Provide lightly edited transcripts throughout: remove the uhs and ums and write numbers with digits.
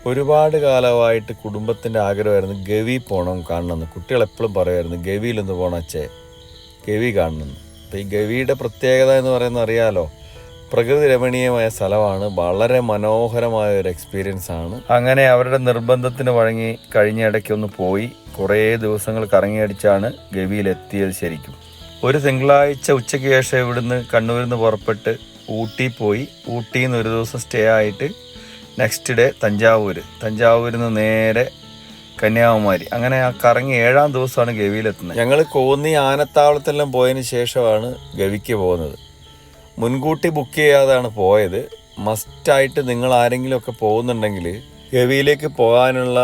ഒരുപാട് കാലമായിട്ട് കുടുംബത്തിൻ്റെ ആഗ്രഹമായിരുന്നു ഗവി പോകണം കാണണമെന്ന്. കുട്ടികളെപ്പോഴും പറയുമായിരുന്നു ഗവിയിലൊന്ന് പോകണം അച്ഛേ, ഗവി കാണണമെന്ന്. അപ്പോൾ ഈ ഗവിയുടെ പ്രത്യേകത എന്ന് പറയുന്നത് അറിയാലോ, പ്രകൃതി രമണീയമായ സ്ഥലമാണ്, വളരെ മനോഹരമായ ഒരു എക്സ്പീരിയൻസ് ആണ്. അങ്ങനെ അവരുടെ നിർബന്ധത്തിന് വഴങ്ങി കഴിഞ്ഞ ഇടയ്ക്കൊന്ന് പോയി കുറേ ദിവസങ്ങൾ കറങ്ങിയടിച്ചാണ് ഗവിയിലെത്തിയത്. ശരിക്കും ഒരു തിങ്കളാഴ്ച ഉച്ചയ്ക്ക് ശേഷം ഇവിടുന്ന് കണ്ണൂരിൽ നിന്ന് പുറപ്പെട്ട് ഊട്ടി പോയി. ഊട്ടിയിൽ നിന്ന് ഒരു ദിവസം സ്റ്റേ ആയിട്ട് നെക്സ്റ്റ് ഡേ തഞ്ചാവൂരിൽ നിന്ന് നേരെ കന്യാകുമാരി. അങ്ങനെ ആ കറങ്ങി 7-ാം ദിവസമാണ് ഗവിയിലെത്തുന്നത്. ഞങ്ങൾ കോന്നി ആനത്താവളത്തെല്ലാം പോയതിന് ശേഷമാണ് ഗവിക്ക് പോകുന്നത്. മുൻകൂട്ടി ബുക്ക് ചെയ്യാതാണ് പോയത്. മസ്റ്റായിട്ട് നിങ്ങൾ ആരെങ്കിലുമൊക്കെ പോകുന്നുണ്ടെങ്കിൽ ഗവിയിലേക്ക് പോകാനുള്ള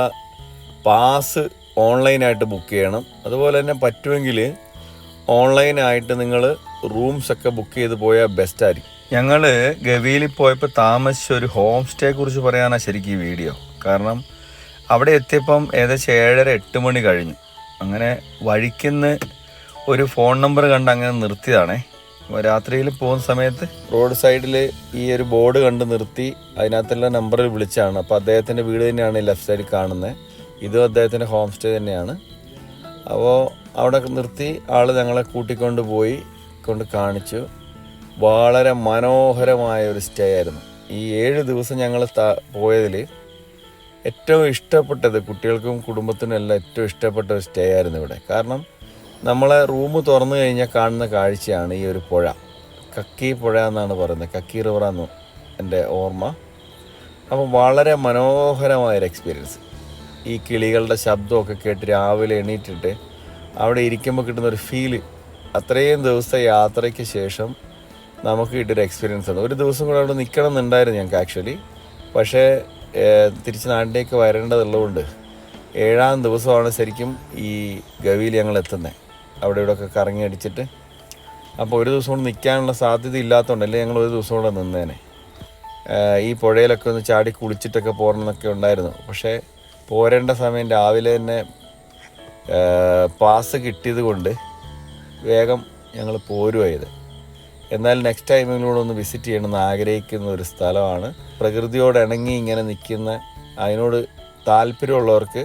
പാസ് ഓൺലൈനായിട്ട് ബുക്ക് ചെയ്യണം. അതുപോലെ തന്നെ പറ്റുമെങ്കിൽ ഓൺലൈനായിട്ട് നിങ്ങൾ റൂംസൊക്കെ ബുക്ക് ചെയ്ത് പോയാൽ ബെസ്റ്റായിരിക്കും. ഞങ്ങൾ ഗവിയിൽ പോയപ്പോൾ താമസിച്ച ഒരു ഹോം സ്റ്റേയെ കുറിച്ച് പറയാനാണ് ശരിക്കും ഈ വീഡിയോ. കാരണം അവിടെ എത്തിയപ്പം ഏകദേശം 7:30-8 മണി കഴിഞ്ഞു. അങ്ങനെ വഴിക്കുന്ന് ഒരു ഫോൺ നമ്പർ കണ്ട് അങ്ങനെ നിർത്തിയതാണേ. രാത്രിയിൽ പോകുന്ന സമയത്ത് റോഡ് സൈഡിൽ ഈ ഒരു ബോർഡ് കണ്ട് നിർത്തി അതിനകത്തെല്ലാം നമ്പറിൽ വിളിച്ചാണ്. അപ്പോൾ അദ്ദേഹത്തിൻ്റെ വീട് തന്നെയാണ് ലെഫ്റ്റ് സൈഡിൽ കാണുന്നത്. ഇതും അദ്ദേഹത്തിൻ്റെ ഹോം സ്റ്റേ തന്നെയാണ്. അപ്പോൾ അവിടെ നിർത്തി ആൾ ഞങ്ങളെ കൂട്ടിക്കൊണ്ട് പോയി കൊണ്ട് കാണിച്ചു. വളരെ മനോഹരമായ ഒരു സ്റ്റേ ആയിരുന്നു. ഈ 7 ദിവസം ഞങ്ങൾ പോയതിൽ ഏറ്റവും ഇഷ്ടപ്പെട്ടത്, കുട്ടികൾക്കും കുടുംബത്തിനും എല്ലാം ഏറ്റവും ഇഷ്ടപ്പെട്ട ഒരു സ്റ്റേ ആയിരുന്നു ഇവിടെ. കാരണം നമ്മളെ റൂം തുറന്നു കഴിഞ്ഞാൽ കാണുന്ന കാഴ്ചയാണ് ഈ ഒരു പുഴ, കക്കി പുഴ എന്നാണ് പറയുന്നത്, കക്കി റിവറാന്ന് എൻ്റെ ഓർമ്മ. അപ്പം വളരെ മനോഹരമായൊരു എക്സ്പീരിയൻസ്. ഈ കിളികളുടെ ശബ്ദമൊക്കെ കേട്ട് രാവിലെ എണീറ്റിട്ട് അവിടെ ഇരിക്കുമ്പോൾ കിട്ടുന്നൊരു ഫീല്, അത്രയും ദിവസത്തെ യാത്രയ്ക്ക് ശേഷം നമുക്ക് കിട്ടിയൊരു എക്സ്പീരിയൻസ് ആണ്. ഒരു ദിവസം കൂടെ അവിടെ നിൽക്കണം എന്നുണ്ടായിരുന്നു ഞങ്ങൾക്ക് ആക്ച്വലി. പക്ഷേ തിരിച്ച് നാട്ടിലേക്ക് വരേണ്ടതുള്ളതുകൊണ്ട് 7-ാം ദിവസമാണ് ശരിക്കും ഈ ഗവിയിൽ ഞങ്ങൾ എത്തുന്നത്. അവിടെ ഇവിടെയൊക്കെ കറങ്ങി അടിച്ചിട്ട്. അപ്പോൾ ഒരു ദിവസം കൊണ്ട് നിൽക്കാനുള്ള സാധ്യത ഇല്ലാത്തതുകൊണ്ടല്ലേ ഞങ്ങൾ ഒരു ദിവസം കൂടെ നിന്നേനെ. ഈ പുഴയിലൊക്കെ ഒന്ന് ചാടി കുളിച്ചിട്ടൊക്കെ പോരണമെന്നൊക്കെ ഉണ്ടായിരുന്നു. പക്ഷേ പോരേണ്ട സമയം രാവിലെ തന്നെ പാസ് കിട്ടിയത് കൊണ്ട് വേഗം ഞങ്ങൾ പോരുമായത്. എന്നാൽ നെക്സ്റ്റ് ടൈമിലൂടെ ഒന്ന് വിസിറ്റ് ചെയ്യണമെന്ന് ആഗ്രഹിക്കുന്ന ഒരു സ്ഥലമാണ്. പ്രകൃതിയോട് ഇണങ്ങി ഇങ്ങനെ നിൽക്കുന്ന, അതിനോട് താല്പര്യമുള്ളവർക്ക്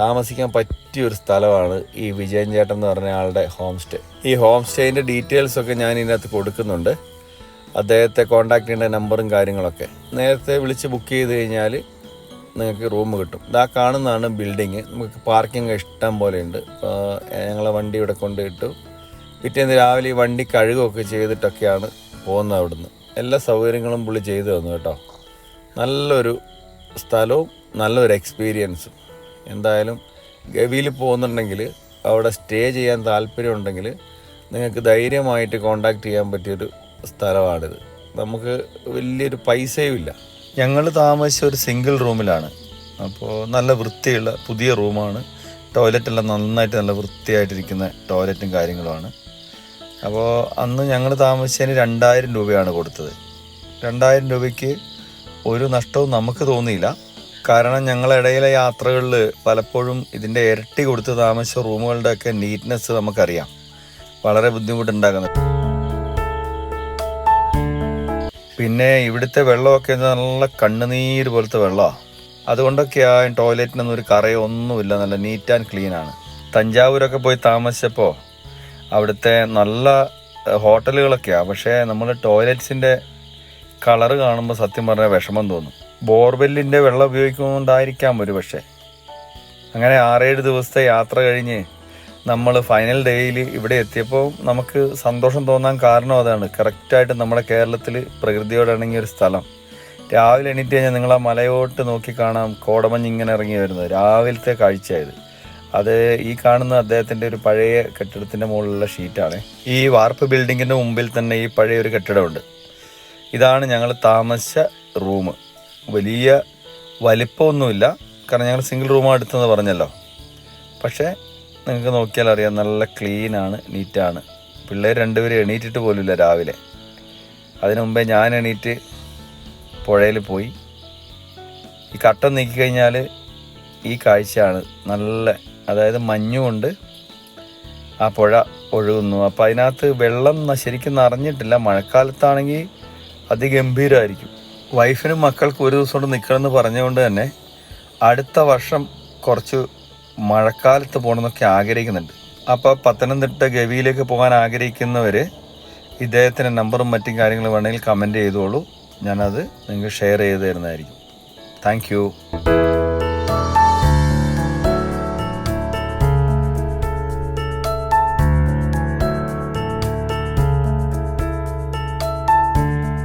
താമസിക്കാൻ പറ്റിയൊരു സ്ഥലമാണ് ഈ വിജയൻ ചേട്ടൻ എന്ന് പറഞ്ഞ ആളുടെ ഹോം സ്റ്റേ. ഈ ഹോം സ്റ്റേയിൻ്റെ ഡീറ്റെയിൽസൊക്കെ ഞാൻ ഇതിനകത്ത് കൊടുക്കുന്നുണ്ട്. അദ്ദേഹത്തെ കോൺടാക്ട് ചെയ്യേണ്ട നമ്പറും കാര്യങ്ങളൊക്കെ നേരത്തെ വിളിച്ച് ബുക്ക് ചെയ്ത് കഴിഞ്ഞാൽ നിങ്ങൾക്ക് റൂം കിട്ടും. ഇതാ കാണുന്നതാണ് ബിൽഡിങ്. നമുക്ക് പാർക്കിംഗ് ഇഷ്ടം പോലെ ഉണ്ട്. ഇപ്പോൾ ഞങ്ങളെ വണ്ടി ഇവിടെ കൊണ്ടിട്ടു. പിറ്റേന്ന് രാവിലെ ഈ വണ്ടി കഴുകുകയൊക്കെ ചെയ്തിട്ടൊക്കെയാണ് പോകുന്നത് അവിടുന്ന്. എല്ലാ സൗകര്യങ്ങളും പുള്ളി ചെയ്തു തന്നു കേട്ടോ. നല്ലൊരു സ്ഥലവും നല്ലൊരു എക്സ്പീരിയൻസും. എന്തായാലും ഗവിയിൽ പോകുന്നുണ്ടെങ്കിൽ, അവിടെ സ്റ്റേ ചെയ്യാൻ താല്പര്യമുണ്ടെങ്കിൽ നിങ്ങൾക്ക് ധൈര്യമായിട്ട് കോണ്ടാക്ട് ചെയ്യാൻ പറ്റിയൊരു സ്ഥലമാണിത്. നമുക്ക് വലിയൊരു പൈസയും ഇല്ല. ഞങ്ങൾ താമസിച്ച ഒരു സിംഗിൾ റൂമിലാണ്. അപ്പോൾ നല്ല വൃത്തിയുള്ള പുതിയ റൂമാണ്. ടോയ്ലറ്റെല്ലാം നന്നായിട്ട് നല്ല വൃത്തിയായിട്ടിരിക്കുന്ന ടോയ്ലറ്റും കാര്യങ്ങളുമാണ്. അപ്പോൾ അന്ന് ഞങ്ങൾ താമസിച്ചതിന് 2000 രൂപയാണ് കൊടുത്തത്. 2000 രൂപയ്ക്ക് ഒരു നഷ്ടവും നമുക്ക് തോന്നിയില്ല. കാരണം ഞങ്ങളിടയിലെ യാത്രകളിൽ പലപ്പോഴും ഇതിൻ്റെ ഇരട്ടി കൊടുത്ത് താമസിച്ച റൂമുകളുടെയൊക്കെ നീറ്റ്നെസ് നമുക്കറിയാം, വളരെ ബുദ്ധിമുട്ടുണ്ടാകുന്നത്. പിന്നെ ഇവിടുത്തെ വെള്ളമൊക്കെ നല്ല കണ്ണുനീര് പോലത്തെ വെള്ളമാണ്. അതുകൊണ്ടൊക്കെയാണ് ടോയ്ലറ്റിനൊന്നും ഒരു കറയോ ഒന്നുമില്ല, നല്ല നീറ്റ് ആൻഡ് ക്ലീനാണ്. തഞ്ചാവൂരൊക്കെ പോയി താമസിച്ചപ്പോൾ അവിടുത്തെ നല്ല ഹോട്ടലുകളൊക്കെയാണ്. പക്ഷേ നമ്മൾ ടോയ്ലറ്റ്സിൻ്റെ കളറ് കാണുമ്പോൾ സത്യം പറഞ്ഞാൽ വിഷമം തോന്നും. ബോർവെല്ലിൻ്റെ വെള്ളം ഉപയോഗിക്കുന്നതുകൊണ്ടായിരിക്കാം ഒരു പക്ഷേ. അങ്ങനെ 6-7 ദിവസത്തെ യാത്ര കഴിഞ്ഞ് നമ്മൾ ഫൈനൽ ഡേയിൽ ഇവിടെ എത്തിയപ്പോൾ നമുക്ക് സന്തോഷം തോന്നാൻ കാരണം അതാണ്. കറക്റ്റായിട്ട് നമ്മുടെ കേരളത്തിൽ പ്രകൃതിയോടിണങ്ങിയൊരു സ്ഥലം. രാവിലെ എണീറ്റ് കഴിഞ്ഞാൽ നിങ്ങൾ ആ മലയോട്ട് നോക്കി കാണാം, കോടമഞ്ഞ് ഇങ്ങനെ ഇറങ്ങി വരുന്നത് രാവിലത്തെ കാഴ്ചയായത്. അത് ഈ കാണുന്ന അദ്ദേഹത്തിൻ്റെ ഒരു പഴയ കെട്ടിടത്തിൻ്റെ മുകളിലുള്ള ഷീറ്റാണ്. ഈ വാർപ്പ് ബിൽഡിങ്ങിൻ്റെ മുമ്പിൽ തന്നെ ഈ പഴയ ഒരു കെട്ടിടമുണ്ട്. ഇതാണ് ഞങ്ങൾ താമസിച്ച റൂം. വലിയ വലിപ്പമൊന്നുമില്ല, കാരണം ഞങ്ങൾ സിംഗിൾ റൂമാണ് എടുത്തെന്ന് പറഞ്ഞല്ലോ. പക്ഷേ നിങ്ങൾക്ക് നോക്കിയാൽ അറിയാം, നല്ല ക്ലീനാണ്, നീറ്റാണ്. പിള്ളേർ 2 പേരും എണീറ്റിട്ട് പോലുമില്ല രാവിലെ. അതിനു മുമ്പേ ഞാൻ എണീറ്റ് പുഴയിൽ പോയി. ഈ കട്ടൻ നീക്കിക്കഴിഞ്ഞാൽ ഈ കാഴ്ചയാണ് നല്ല, അതായത് മഞ്ഞുകൊണ്ട് ആ പുഴ ഒഴുകുന്നു. അപ്പോൾ അതിനകത്ത് വെള്ളം ശരിക്കും നിറഞ്ഞിട്ടില്ല. മഴക്കാലത്താണെങ്കിൽ അതിഗംഭീരമായിരിക്കും. വൈഫിനും മക്കൾക്കും ഒരു ദിവസം കൊണ്ട് നിൽക്കണമെന്ന് പറഞ്ഞുകൊണ്ട് തന്നെ അടുത്ത വർഷം കുറച്ച് മഴക്കാലത്ത് പോകണമെന്നൊക്കെ ആഗ്രഹിക്കുന്നുണ്ട്. അപ്പോൾ പത്തനംതിട്ട ഗവിയിലേക്ക് പോകാൻ ആഗ്രഹിക്കുന്നവർ ഇദ്ദേഹത്തിൻ്റെ നമ്പറും മറ്റും കാര്യങ്ങളും വേണമെങ്കിൽ കമൻറ്റ് ചെയ്തോളൂ. ഞാനത് നിങ്ങൾക്ക് ഷെയർ ചെയ്ത് തരുന്നതായിരിക്കും. Thank you.